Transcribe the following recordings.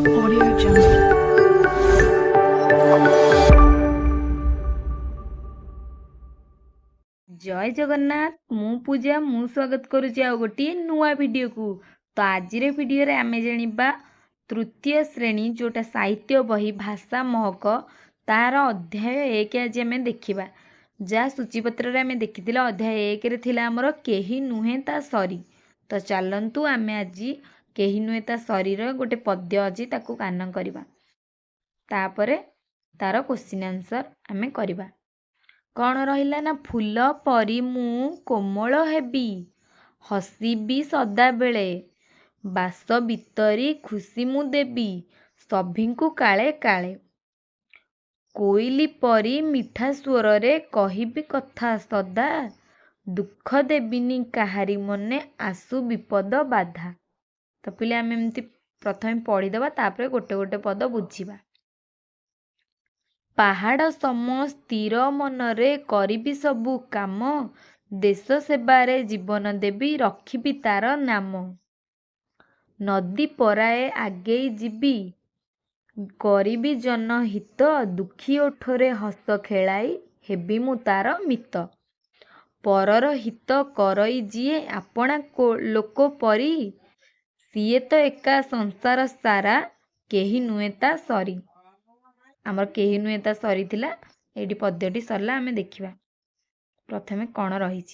Audio Jungle. जय जगन्नाथ मु पूजा मु स्वागत करुच्ची आ गोटे नुआ वीडियो को। तो आज वीडियो रे आमे जानिबा तृतीय श्रेणी जोटा साहित्य बही भाषा महक तार अध्याय 1 आज आमे देखिबा। जा सूचीपत्र रे आमे देखिथिला अध्याय 1 रे थिला हमर केही नुहे ता सरी। तो चलंतु आमे आज केही नुहे ता सरी रो गोटे पद्य अछि ताकू कान करबा, तापरे तार क्वेश्चन आंसर आमे करबा। कौन रहिला ना फूल परी मु कोमल हेबी, हसीबी सदा बेले, बास बितरी खुशी मु देबी, सभिंकु काले काले। कोइली परी मिठा स्वर रे कहिबी कथा सदा, दुख देबिनी काहारी मने आसु विपद बाधा। तो पिले आम एमती प्रथम पढ़ीदबा, तापरे गोटे गोटे पद बुझीबा। पहाड़ सम स्थिर मनरे करिबी सबु काम, देश सेबारे जीवन देबी रखिबी तार नाम। नदी पराए आगेई जीबी, करिबी जनहित, दुखी ओठरे हस खेलाई हेबी मु तार मित। परर हित करई जिए आपणा लोक परी, सिए तो एका संसार सारा केही नुहे ता सरी। आमर केही नुहे ता सरी थिला, एडी पद्यटी सरला आमे देखिबा। प्रथमे कौन रही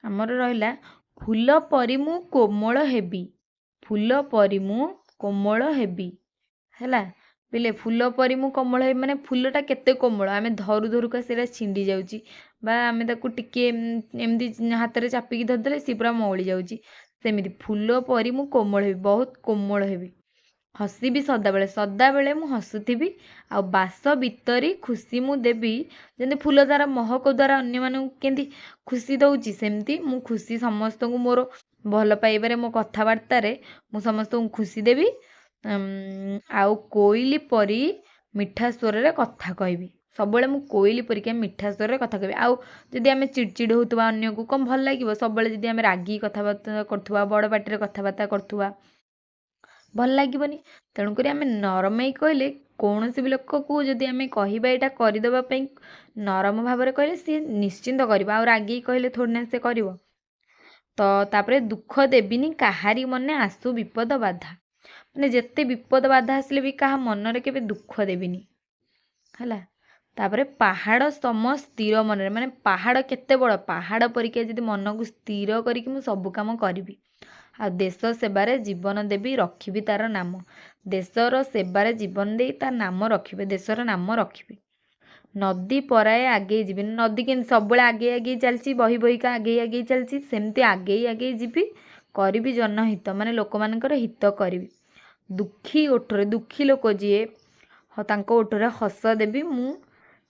आमर रहिला फूल परी मु कोमल हेबी, फूल परी मु कोमल हेबी हैला। पिले फूल परी मु कोमल हेबी माने फूलटा केते कोमल, आमे धरु धरुका सेटा छिंडी जाउची बा आमे ताकू टिके एमदी हाथ रे चापिकी धरदेले सी पूरा मौली जाउची। सेमिति फूल परी मु कोमल हेबी, बहुत कोमल हेबी। हसीबी सदा बेले मु हसुथिबी, आ बास बितरी खुशी मु देबी। जेमती फूल द्वारा महक द्वारा अन्य मानू केंती खुशी दउची, सेमती मु खुशी समस्त को मोर भल पाइबारे मो कथबार्ता रे मु समस्त को खुशी देबी। आउ कोइली परी मिठा स्वर रे कथा कहबी, सबले मु कोइली परिका मिठा स्वर रे कथा कहबी। आउ जदि आमे चिड़चिड़ होतबा अन्य को कम भल लागिबो, सबले जदि आमे रागी कथबार्ता करथुवा, बड़ पाटी रे कथबार्ता करथुवा भल लागिबनी। तेणुकरी आमे नरमई कहले कौनसी भी लोक को जदि आमे कहिबा एटा करिदबा पई नरम भावरे कहले सी निश्चिंत करबा, आ रागी कहले थोड़ी ना से करिवो। तो तापरे दुख देबिनी काहारी मने आसु विपद बाधा, माने जेते विपद बाधा आसले भी कहा मन रे केबे दुख देबिनी हैला। तापरे पहाड़ सम स्थिर मन रे, माने पहाड़ केते बड़, पहाड़ परिके जदि मन को स्थिर करिकि मु सब काम करबी। आ देश सेबारे जीवन देबी रखिबी तार नाम, देशर सेबारे जीवन दे तार नाम रखिबे, देशर नाम रखिबे। नदी पराए आगे जीबी, नदी के सब आगे आगे चलची, बही बहीका आगे आगे चलची, सेमती आगे आगे जीबी, करिबी जनहित माने लोक मानकर हित करिबी। दुखी ओठरे, दुखी लोक जिए तांको ओठरे हस देबी, मु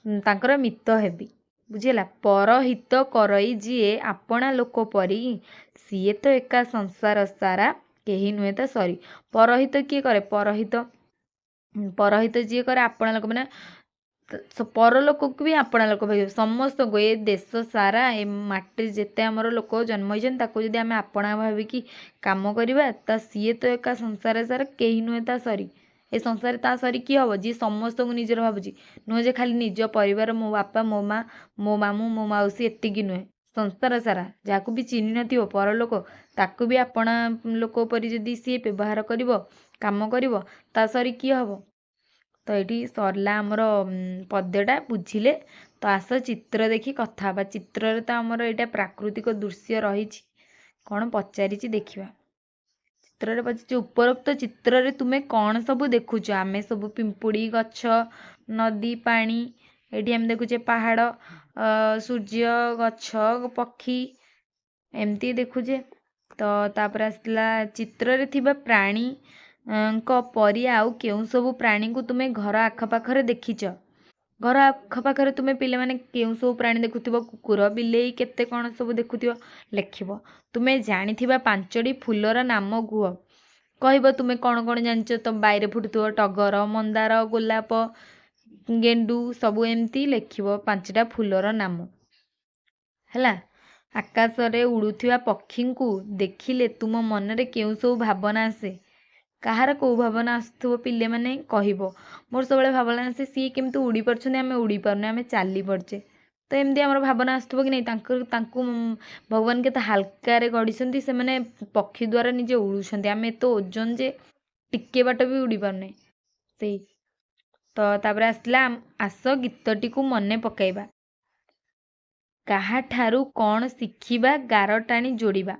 तांकर मित हेबी। बुझिला। परहित करई जिए आपणा लोक परी, सीए तो एका संसार सारा केही नुहे ता सरी। परहित किए करे, परहित परहित जी करे आपणा लोक, माने परलोक को भी आपणा लोक भाई, समस्त को ए देश सारा ए माटी जेते आमर लोक जन्म होइछन ताको जदि आमे आपणा भाबिकी काम करबा, ता सीए तो एका संसार सारा केही नुहे ता सरी। ए संसार ता सरी की हबो, जी समस्त को निजर भाबुची, नुहे जे खाली निज परिवार, मो बापा मो माँ मो मामू मो माउसी एतिकी नुहे, संसार सारा जाकू भी चिन्ह नथिबो परलोक, ताकू भी आपणा लोक परि जदि सी व्यवहार करिवो, काम करिवो, ता सरी की हबो। तो ये सरला आमर पद्यटा बुझिले। तो आस चित्र देखी कथा हबा। चित्र रे तो आमर एटा प्राकृतिक दृश्य रही, कौन पचारि देखिबा। चित्र रे पचारि उपरोक्त चित्र रे तुमे कौन सब देखुच, आमे सब पिंपुड़ी गछ नदी पानी, एठी आम देखुचे पहाड़ सूर्य गछ पक्षी एमती देखुचे। तो तापर आसला चित्र रे थिबा प्राणी परी आउ केउ सब प्राणी को तुमे घर आखपाखरे देखिच, घर आखपाखरे तुमे पिले माने केउ सब प्राणी देखुथिबो, कुकुर बिलेई केते कौन सब देखुथिबो लेखिबो। तुमे जानिथिबा पांचटी फूलर नाम गुह, कहबो तुमे कौन कौन जानिच, तो बाइरे फुटुथिबो टगर मंदार गोलाप गेंडू सबु एमती लेखिबो पांचटा फूलर नाम हैला। आकाश रे उड़ुथिबा पक्षी को देखिले तुम मन रे केउ सब भावना आसे, କାହାର କେଉଁ ଭାବନା ଆସୁଥିବ ପିଲେ ମାନେ କହିବ। ମୋର ସବୁବେଳେ ଭାବନା ଆସେ ସିଏ କେମିତି ଉଡ଼ି ପାରୁଛନ୍ତି, ଆମେ ଉଡ଼ି ପାରୁନେ, ଆମେ ଚାଲି ପାରୁଛେ। ତ ଏମିତି ଆମର ଭାବନା ଆସୁଥିବ କି ନାହିଁ, ତାଙ୍କୁ ଭଗବାନ କେତେ ହାଲକାରେ ଗଢ଼ିଛନ୍ତି, ସେମାନେ ପକ୍ଷୀ ଦ୍ୱାରା ନିଜେ ଉଡ଼ୁଛନ୍ତି, ଆମେ ଏତେ ଓଜନ ଯେ ଟିକେ ବାଟ ବି ଉଡ଼ି ପାରୁନେ। ସେଇ ତ ତାପରେ ଆସିଲା ଆସ ଗୀତଟିକୁ ମନେ ପକାଇବା। କାହାଠାରୁ କ'ଣ ଶିଖିବା, ଗାର ଟାଣି ଯୋଡ଼ିବା।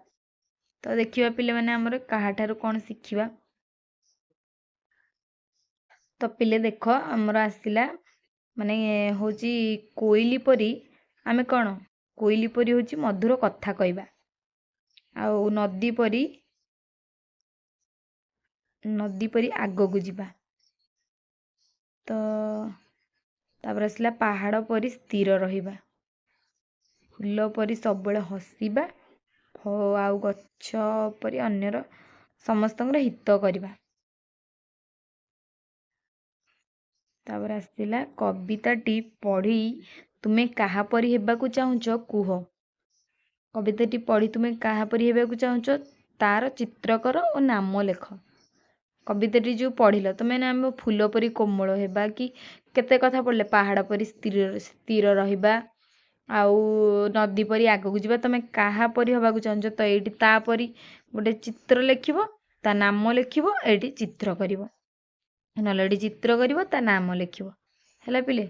ତ ଦେଖିବା ପିଲାମାନେ ଆମର କାହାଠାରୁ କ'ଣ ଶିଖିବା। ତ ପିଲେ ଦେଖ ଆମର ଆସିଲା ମାନେ ହେଉଛି କୋଇଲି ପରି ଆମେ କ'ଣ, କୋଇଲି ପରି ହେଉଛି ମଧୁର କଥା କହିବା, ଆଉ ନଦୀ ପରି ଆଗକୁ ଯିବା। ତ ତାପରେ ଆସିଲା ପାହାଡ଼ ପରି ସ୍ଥିର ରହିବା, ଫୁଲ ପରି ସବୁବେଳେ ହସିବା, ଆଉ ଗଛ ପରି ଅନ୍ୟର ସମସ୍ତଙ୍କର ହିତ କରିବା। ତାପରେ ଆସିଲା କବିତାଟି ପଢ଼ି ତୁମେ କାହାପରି ହେବାକୁ ଚାହୁଁଛ କୁହ। କବିତାଟି ପଢ଼ି ତୁମେ କାହାପରି ହେବାକୁ ଚାହୁଁଛ ତାର ଚିତ୍ର କର ଓ ନାମ ଲେଖ। କବିତାଟି ଯେଉଁ ପଢ଼ିଲ ତୁମେ ନା ଆମେ ଫୁଲ ପରି କୋମଳ ହେବା, କି କେତେ କଥା ପଢ଼ିଲେ, ପାହାଡ଼ ପରି ସ୍ଥିର ରହିବା, ଆଉ ନଦୀ ପରି ଆଗକୁ ଯିବା। ତୁମେ କାହାପରି ହେବାକୁ ଚାହୁଁଛ, ତ ଏଇଠି ତାପରି ଗୋଟେ ଚିତ୍ର ଲେଖିବ, ତା ନାମ ଲେଖିବ, ଏଇଠି ଚିତ୍ର କରିବ, ନହେଲେ ଏଠି ଚିତ୍ର କରିବ, ତା ନାମ ଲେଖିବ। ହେଲା ପିଲେ,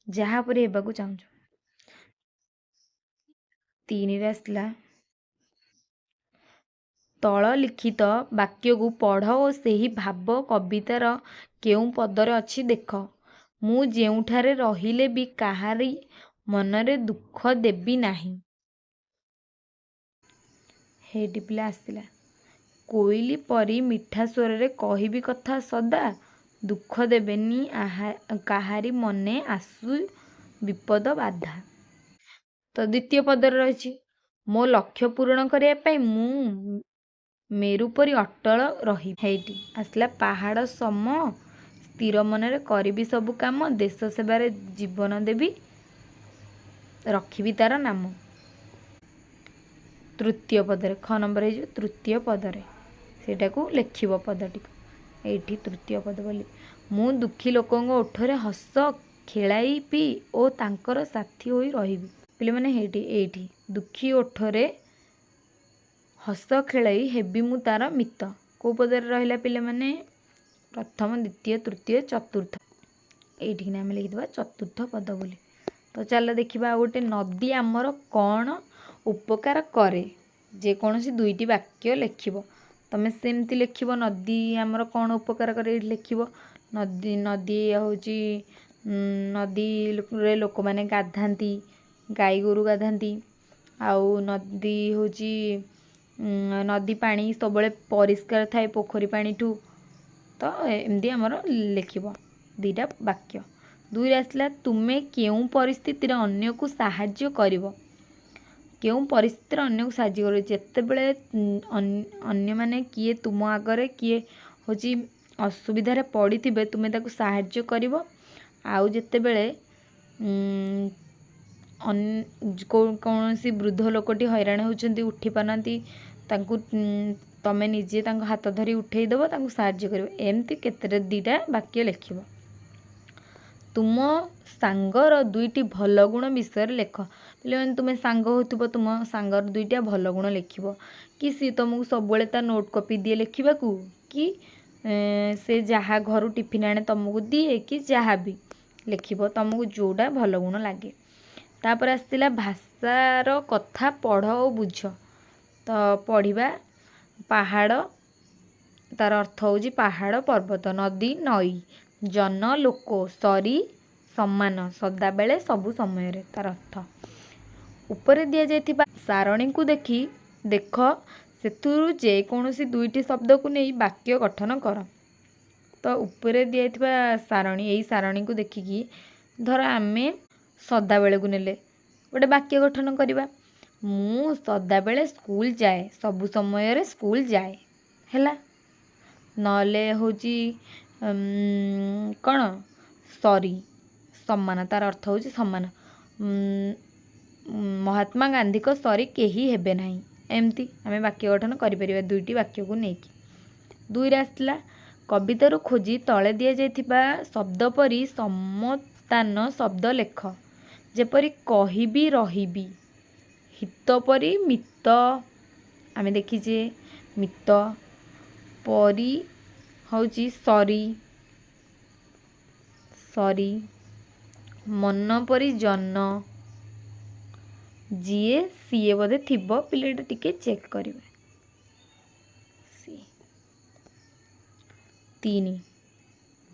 ଯାହାପରି ହେବାକୁ ଚାହୁଁଛ। 3ରେ ଆସିଲା ତଳ ଲିଖିତ ବାକ୍ୟକୁ ପଢ଼ ଓ ସେହି ଭାବ କବିତାର କେଉଁ ପଦରେ ଅଛି ଦେଖ। ମୁଁ ଯେଉଁଠାରେ ରହିଲେ ବି କାହାରି ମନରେ ଦୁଃଖ ଦେବି ନାହିଁ। ହେଇଟି ପିଲା ଆସିଲା କୋଇଲି ପରି ମିଠା ସ୍ୱରରେ କହିବି କଥା ସଦା, ଦୁଃଖ ଦେବେନି କାହାରି ମନେ ଆସୁ ବିପଦ ବାଧା। ତ ଦ୍ୱିତୀୟ ପଦରେ ରହିଛି ମୋ ଲକ୍ଷ୍ୟ ପୂରଣ କରିବା ପାଇଁ ମୁଁ ମେରୁ ପରି ଅଟଳ ରହିବି। ହେଇଟି ଆସିଲା ପାହାଡ଼ ସମ ସ୍ଥିର ମନରେ କରିବି ସବୁ କାମ, ଦେଶ ସେବାରେ ଜୀବନ ଦେବି, ରଖିବି ତାର ନାମ। ତୃତୀୟ ପଦରେ ଖ ନମ୍ବର ହେଇଯିବ, ତୃତୀୟ ପଦରେ ସେଇଟାକୁ ଲେଖିବ ପଦଟିକୁ। ଏଇଠି ତୃତୀୟ ପଦ ବୋଲି ମୁଁ ଦୁଃଖୀ ଲୋକଙ୍କ ଓଠରେ ହସ ଖେଳାଇବି ଓ ତାଙ୍କର ସାଥୀ ହୋଇ ରହିବି। ପିଲାମାନେ ଏଇଠି ଦୁଃଖୀ ଓଠରେ ହସ ଖେଳାଇ ହେବି ମୁଁ ତାର ମିତ। କେଉଁ ପଦରେ ରହିଲା ପିଲାମାନେ? ପ୍ରଥମ, ଦ୍ୱିତୀୟ, ତୃତୀୟ, ଚତୁର୍ଥ। ଏଇଠିକି ଆମେ ଲେଖିଦେବା ଚତୁର୍ଥ ପଦ ବୋଲି। ତ ଚାଲ ଦେଖିବା ଆଉ ଗୋଟେ, ନଦୀ ଆମର କ'ଣ ଉପକାର କରେ। ଯେକୌଣସି 2ଟି ବାକ୍ୟ ଲେଖିବ, ତମେ ସେମିତି ଲେଖିବ ନଦୀ ଆମର କ'ଣ ଉପକାର କରେ, ଏଇଠି ଲେଖିବ ନଦୀ ହେଉଛି ନଦୀରେ ଲୋକମାନେ ଗାଧାନ୍ତି, ଗାଈ ଗୋରୁ ଗାଧାନ୍ତି, ଆଉ ନଦୀ ହେଉଛି ନଦୀ ପାଣି ସବୁବେଳେ ପରିଷ୍କାର ଥାଏ ପୋଖରୀ ପାଣିଠୁ। ତ ଏମିତି ଆମର ଲେଖିବ 2ଟା ବାକ୍ୟ। 2ରେ ଆସିଲା ତୁମେ କେଉଁ ପରିସ୍ଥିତିରେ ଅନ୍ୟକୁ ସାହାଯ୍ୟ କରିବ। କେଉଁ ପରିସ୍ଥିତିରେ ଅନ୍ୟକୁ ସାହାଯ୍ୟ କରିବ, ଯେତେବେଳେ ଅନ୍ୟମାନେ କିଏ ତୁମ ଆଗରେ କିଏ ହେଉଛି ଅସୁବିଧାରେ ପଡ଼ିଥିବେ ତୁମେ ତାକୁ ସାହାଯ୍ୟ କରିବ। ଆଉ ଯେତେବେଳେ କୌଣସି ବୃଦ୍ଧ ଲୋକଟି ହଇରାଣ ହେଉଛନ୍ତି, ଉଠି ପାରୁନାହାନ୍ତି, ତାଙ୍କୁ ତମେ ନିଜେ ତାଙ୍କ ହାତ ଧରି ଉଠେଇ ଦେବ, ତାଙ୍କୁ ସାହାଯ୍ୟ କରିବ। ଏମିତି କେତେଟା 2ଟା ବାକ୍ୟ ଲେଖିବ। ତୁମ ସାଙ୍ଗର 2ଟି ଭଲ ଗୁଣ ବିଷୟରେ ଲେଖ। ପିଲାମାନେ ତୁମେ ସାଙ୍ଗ ହେଉଥିବ, ତୁମ ସାଙ୍ଗର 2ଟା ଭଲ ଗୁଣ ଲେଖିବ। କି ସିଏ ତୁମକୁ ସବୁବେଳେ ତା ନୋଟ୍ କପି ଦିଏ ଲେଖିବାକୁ, କି ସେ ଯାହା ଘରୁ ଟିଫିନ୍ ଆଣେ ତୁମକୁ ଦିଏ, କି ଯାହା ବି ଲେଖିବ ତୁମକୁ ଯେଉଁଟା ଭଲ ଗୁଣ ଲାଗେ। ତାପରେ ଆସିଥିଲା ଭାଷାର କଥା ପଢ଼ ଓ ବୁଝ। ତ ପଢ଼ିବା ପାହାଡ଼, ତାର ଅର୍ଥ ହେଉଛି ପାହାଡ଼ ପର୍ବତ, ନଦୀ ନଈ, ଜନ ଲୋକ, ସରି ସମାନ, ସଦାବେଳେ ସବୁ ସମୟରେ ତାର ଅର୍ଥ। ଉପରେ ଦିଆଯାଇଥିବା ସାରଣୀକୁ ଦେଖ ସେଥିରୁ ଯେକୌଣସି 2ଟି ଶବ୍ଦକୁ ନେଇ ବାକ୍ୟ ଗଠନ କର। ତ ଉପରେ ଦିଆଯାଇଥିବା ସାରଣୀ, ଏଇ ସାରଣୀକୁ ଦେଖିକି ଧର ଆମେ ସଦାବେଳକୁ ନେଲେ ଗୋଟେ ବାକ୍ୟ ଗଠନ କରିବା। ମୁଁ ସଦାବେଳେ ସ୍କୁଲ ଯାଏ, ସବୁ ସମୟରେ ସ୍କୁଲ ଯାଏ, ହେଲା। ନହେଲେ ହେଉଛି କ'ଣ, ସରି ସମାନ, ତାର ଅର୍ଥ ହେଉଛି ସମାନ। ମହାତ୍ମା ଗାନ୍ଧୀଙ୍କ ସରି କେହି ହେବେ ନାହିଁ। एमती आम वाक्य गठन करिपरिबा दुईटी वाक्य को नेकी। 2 रे आसला कवितारू खोजी तले दिया जाइथिबा शब्द परी समतान शब्द लेख जेपरी कहिबी रहिबी हित परी मित आम देखीचे मित परी हूँ सरी सरी मन परी जन जीए सीए बोधे थिबो पिलेटा टिके चेक करिवे। 3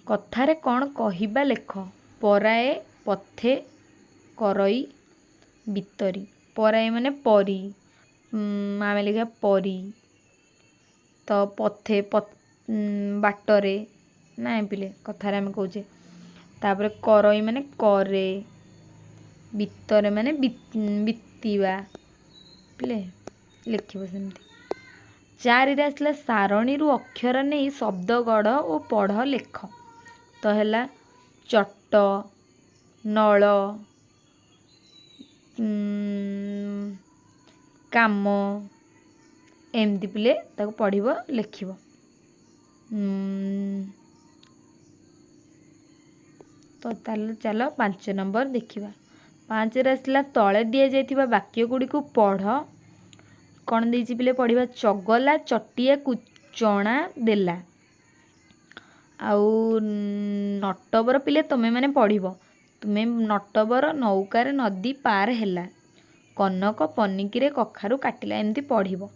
कथारे कौन कहिबा लेख पराए पथे करई बितरी पराए माने परी आम लिखा परी तो पथे बाटरे ना पिले कथारे आम कहे तापर करई माने करे बितरे माने बितिवा पिले लिखिबो सेमती। 4 रे आसला सारणी रु अक्षर नहीं शब्द गढ़ और पढ़ लेख तो हैला चट नल काम एमती पिले ताको पढ़िबो लिखिबो। तो चलो 5 नंबर देखिबा। 5 रे आसला तले दिया जाइथिबा वाक्य गुडी को पढ़ कौन देछि पिले पढ़िबा चगला चटिया कुचणा देला आउ नटबर पिले तमे माने पढ़िबो तुमे नटबर नौकार नदी पार हैला कनक पनिकिरे कखारु काटिला एमती पढ़िबो।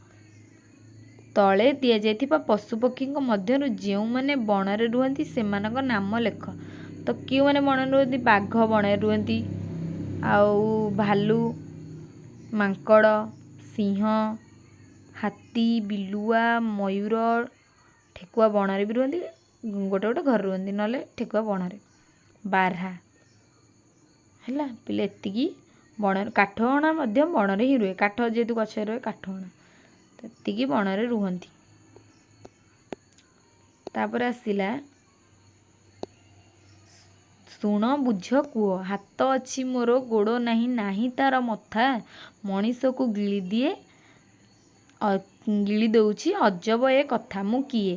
तले दिया जाइथिबा पशुपक्षी मध्यरु जेउ माने बणरे रुहंती सेमानक नाम लेख तो क्यों माने बणरे रुहंती बाघ बणरे रुहंती आउ भालू मांकड़ सिंह हाथी बिलुआ मयूर ठेकुआ बणरे भी रुहंती गोटे गोटे घर रुहंती नले ठेकुआ बणरे बारहा हैला पिले एतिकी बण काठहणा मध्य बणरे ही रुहे काठ जेहेतु गछ रुहे काठहणा तो एतिकी बणरे रुहंती। तापर आसिला शुण बुझ कुह हाथ अच्छी मोर गोड़ नहीं नाही तार मथा मनीष को गिली दिए गिली दौची अजब ए कथा मु किए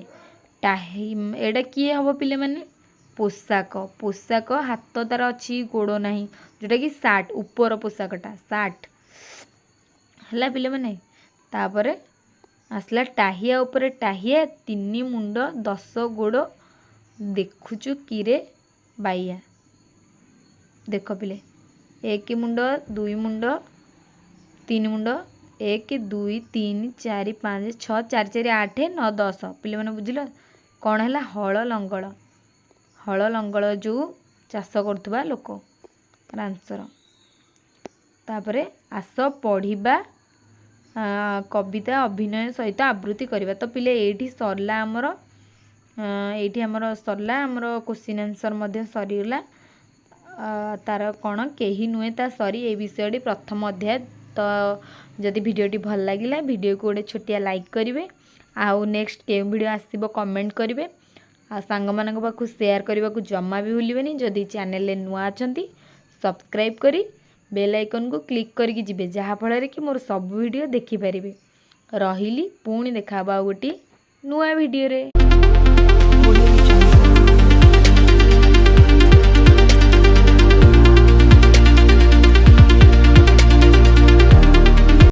टाही एडा किए हम पिले माने पोशाक पोशाक हाथ तार अच्छी गोड़ नहीं जोटा कि सार्ट ऊपर पोशाकटा सार्ट है पिले माने। तापर आसला टाहिया उपरे टाहिया 3 मुंड 10 गोड़ देखुचु किरे बाइया देख पिले 1 मुंड 2 मुंड 3 मुंड 1 2 3 4 5 6 4 4 8 9 10 पिले माने बुझिल कौन है हल लंगल जो चाष करथुबा लोक आंसर। तापरे आस पढ़िबा कविता अभिनय सहित आवृत्ति करवा तो पिले एठी सरला आमर एठी आमर सरला आमर क्वेश्चन आंसर मध्य सरीगला तार कौन केही नुहे ता सरी ए विषय प्रथम अध्याय। तो जदि भिडियोटी भल लगिला भिडियो को गोटे छोटिया लाइक करेंगे आउ नेक्स्ट के वीडियो आसीबो कमेंट करेंगे आ सांग मानक पाखु शेयर करने को जमा भी भूलिबेनी। जदि चैनल नुआ अछंती सब्सक्राइब करी बेल आइकन को क्लिक करके जिबे जहा फଳରେ कि मोर सब वीडियो देखि परिबे। रहिली पुणी देखा गोटे नुआ वीडियो रे।